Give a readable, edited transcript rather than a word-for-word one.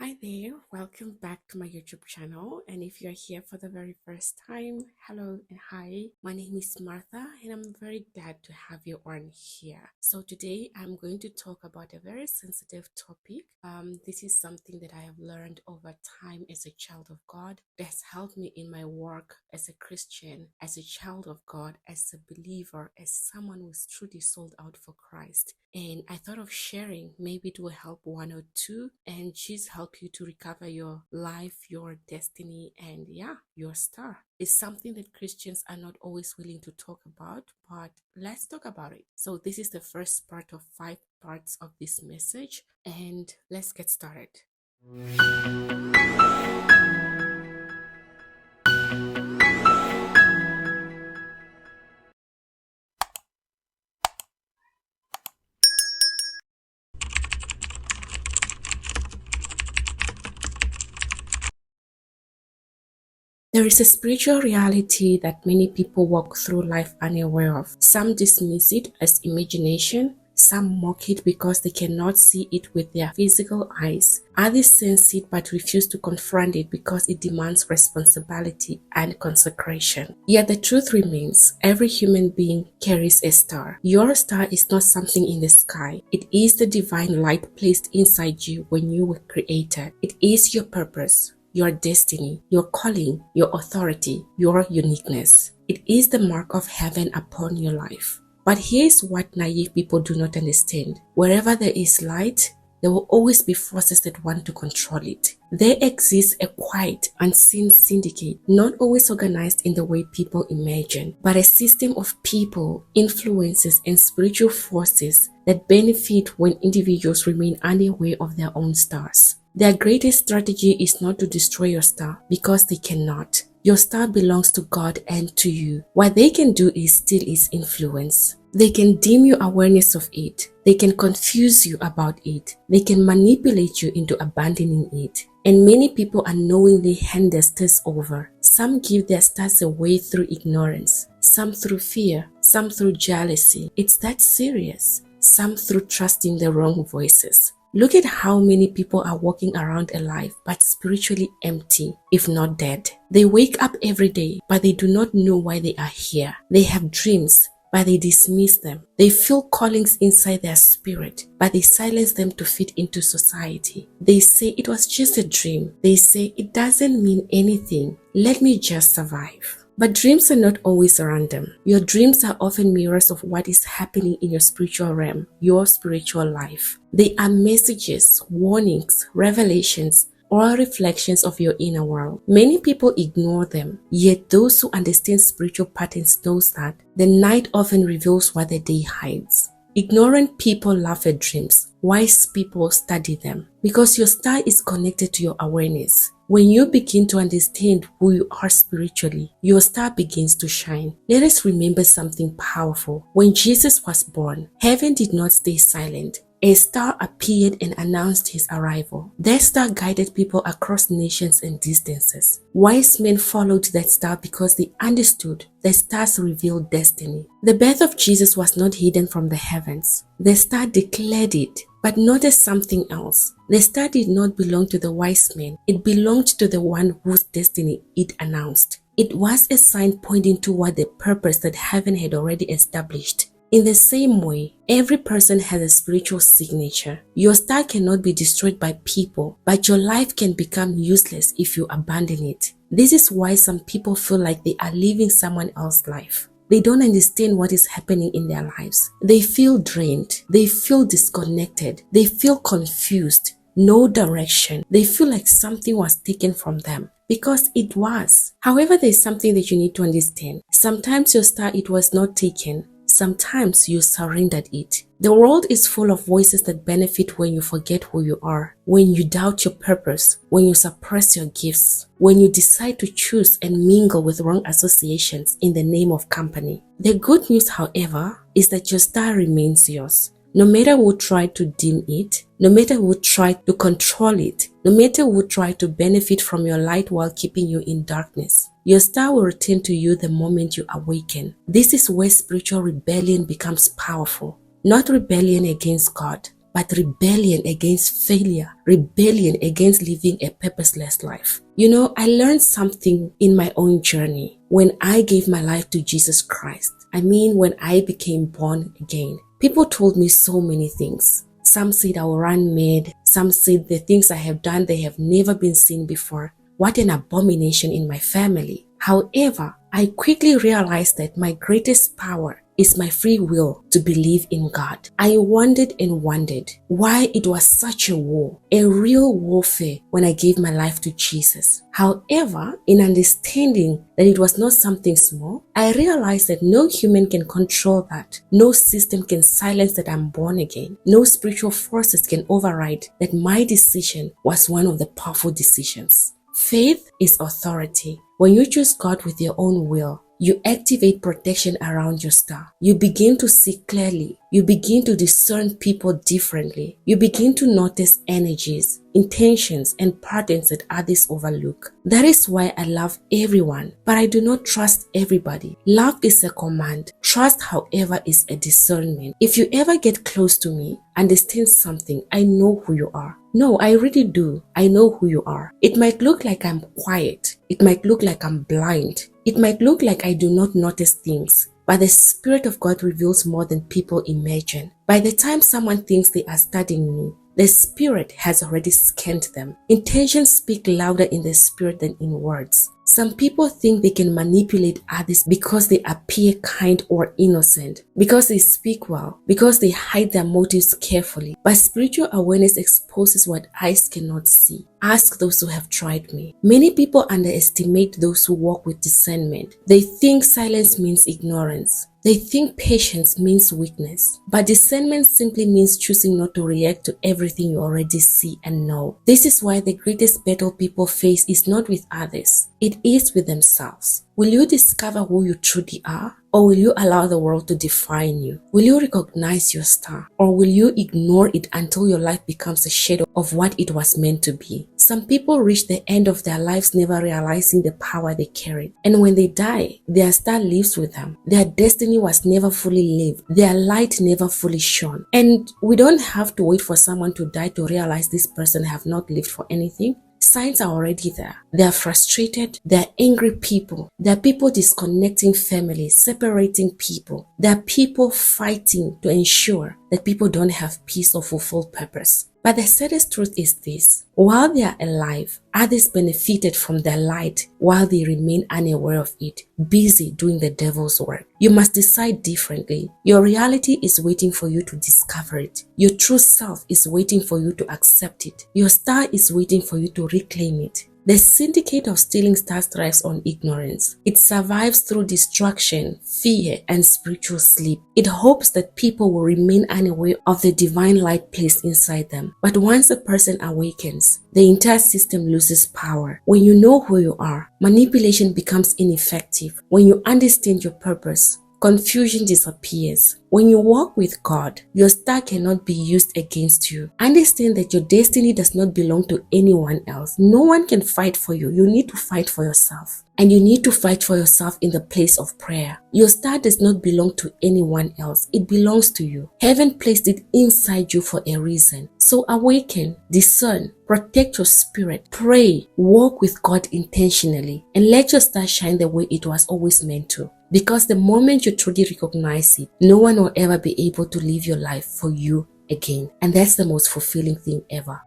Hi there, welcome back to my YouTube channel. And if you're here for the very first time, hello and hi. My name is Martha and I'm very glad to have you on here. So today I'm going to talk about a very sensitive topic. This is something that I have learned over time as a child of God that's helped me in my work as a Christian, as a child of God, as a believer, as someone who's truly sold out for Christ. And I thought of sharing, maybe it will help one or two and just help you to recover your life, your destiny, and your star. It's something that Christians are not always willing to talk about, but let's talk about it. So this is the first part of 5 parts of this message, and let's get started. There is a spiritual reality that many people walk through life unaware of. Some dismiss it as imagination, some mock it because they cannot see it with their physical eyes. Others sense it but refuse to confront it because it demands responsibility and consecration. Yet the truth remains, every human being carries a star. Your star is not something in the sky. It is the divine light placed inside you when you were created. It is your purpose, your destiny, your calling, your authority, your uniqueness. It is the mark of heaven upon your life. But here's what naive people do not understand. Wherever there is light, there will always be forces that want to control it. There exists a quiet, unseen syndicate, not always organized in the way people imagine, but a system of people, influences, and spiritual forces that benefit when individuals remain unaware of their own stars. Their greatest strategy is not to destroy your star because they cannot. Your star belongs to God and to you. What they can do is steal its influence. They can dim your awareness of it. They can confuse you about it. They can manipulate you into abandoning it. And many people unknowingly hand their stars over. Some give their stars away through ignorance, some through fear, some through jealousy. It's that serious. Some through trusting the wrong voices. Look at how many people are walking around alive but spiritually empty, if not dead. They wake up every day, but they do not know why they are here. They have dreams, but they dismiss them. They feel callings inside their spirit, but they silence them to fit into society. They say it was just a dream. They say it doesn't mean anything. Let me just survive. But dreams are not always random. Your dreams are often mirrors of what is happening in your spiritual realm, your spiritual life. They are messages, warnings, revelations, or reflections of your inner world. Many people ignore them, yet those who understand spiritual patterns know that the night often reveals what the day hides. Ignorant people laugh at dreams. Wise people study them because your star is connected to your awareness. When you begin to understand who you are spiritually, your star begins to shine. Let us remember something powerful. When Jesus was born, heaven did not stay silent. A star appeared and announced his arrival. That star guided people across nations and distances. Wise men followed that star because they understood the stars revealed destiny. The birth of Jesus was not hidden from the heavens. The star declared it, but not as something else. The star did not belong to the wise men. It belonged to the one whose destiny it announced. It was a sign pointing toward the purpose that heaven had already established. In the same way, every person has a spiritual signature. Your star cannot be destroyed by people, but your life can become useless if you abandon it. This is why some people feel like they are living someone else's life. They don't understand what is happening in their lives. They feel drained. They feel disconnected. They feel confused. No direction. They feel like something was taken from them. Because it was. However, there's something that you need to understand. Sometimes your star, it was not taken. Sometimes you surrendered it. The world is full of voices that benefit when you forget who you are, when you doubt your purpose, when you suppress your gifts, when you decide to choose and mingle with wrong associations in the name of company. The good news, however, is that your star remains yours. No matter who tried to dim it, no matter who tried to control it, no matter who tried to benefit from your light while keeping you in darkness, your star will return to you the moment you awaken. This is where spiritual rebellion becomes powerful. Not rebellion against God, but rebellion against failure, rebellion against living a purposeless life. You know, I learned something in my own journey when I gave my life to Jesus Christ. I mean, when I became born again. People told me so many things. Some said I will run mad. Some said the things I have done, they have never been seen before. What an abomination in my family. However, I quickly realized that my greatest power is my free will to believe in God. I wondered and wondered why it was such a war, a real warfare when I gave my life to Jesus. However, in understanding that it was not something small, I realized that no human can control that. No system can silence that I'm born again. No spiritual forces can override that my decision was one of the powerful decisions. Faith is authority. When you choose God with your own will, you activate protection around your star. You begin to see clearly. You begin to discern people differently. You begin to notice energies, intentions, and patterns that others overlook. That is why I love everyone, but I do not trust everybody. Love is a command. Trust, however, is a discernment. If you ever get close to me, understand something, I know who you are. No, I really do. I know who you are. It might look like I'm quiet. It might look like I'm blind. It might look like I do not notice things. But the Spirit of God reveals more than people imagine. By the time someone thinks they are studying me, the Spirit has already scanned them. Intentions speak louder in the Spirit than in words. Some people think they can manipulate others because they appear kind or innocent, because they speak well, because they hide their motives carefully. But spiritual awareness exposes what eyes cannot see. Ask those who have tried me. Many people underestimate those who walk with discernment. They think silence means ignorance. They think patience means weakness. But discernment simply means choosing not to react to everything you already see and know. This is why the greatest battle people face is not with others. It is with themselves. Will you discover who you truly are? Or will you allow the world to define you? Will you recognize your star? Or will you ignore it until your life becomes a shadow of what it was meant to be? Some people reach the end of their lives never realizing the power they carried. And when they die, their star lives with them. Their destiny was never fully lived. Their light never fully shone. And we don't have to wait for someone to die to realize this person have not lived for anything. Signs are already there. They are frustrated. They are angry people. They are people disconnecting families, separating people. They are people fighting to ensure that people don't have peace or fulfilled purpose. But the saddest truth is this: while they are alive, others benefited from their light while they remain unaware of it, busy doing the devil's work. You must decide differently. Your reality is waiting for you to discover it. Your true self is waiting for you to accept it. Your star is waiting for you to reclaim it. The Syndicate of Stealing Stars thrives on ignorance. It survives through distraction, fear, and spiritual sleep. It hopes that people will remain unaware of the divine light placed inside them. But once a person awakens, the entire system loses power. When you know who you are, manipulation becomes ineffective. When you understand your purpose, confusion disappears. When you walk with God, your star cannot be used against you. Understand that your destiny does not belong to anyone else. No one can fight for you. You need to fight for yourself. And you need to fight for yourself in the place of prayer. Your star does not belong to anyone else. It belongs to you. Heaven placed it inside you for a reason. So awaken, discern, protect your spirit, pray, walk with God intentionally, and let your star shine the way it was always meant to. Because the moment you truly recognize it, no one will ever be able to live your life for you again. And that's the most fulfilling thing ever.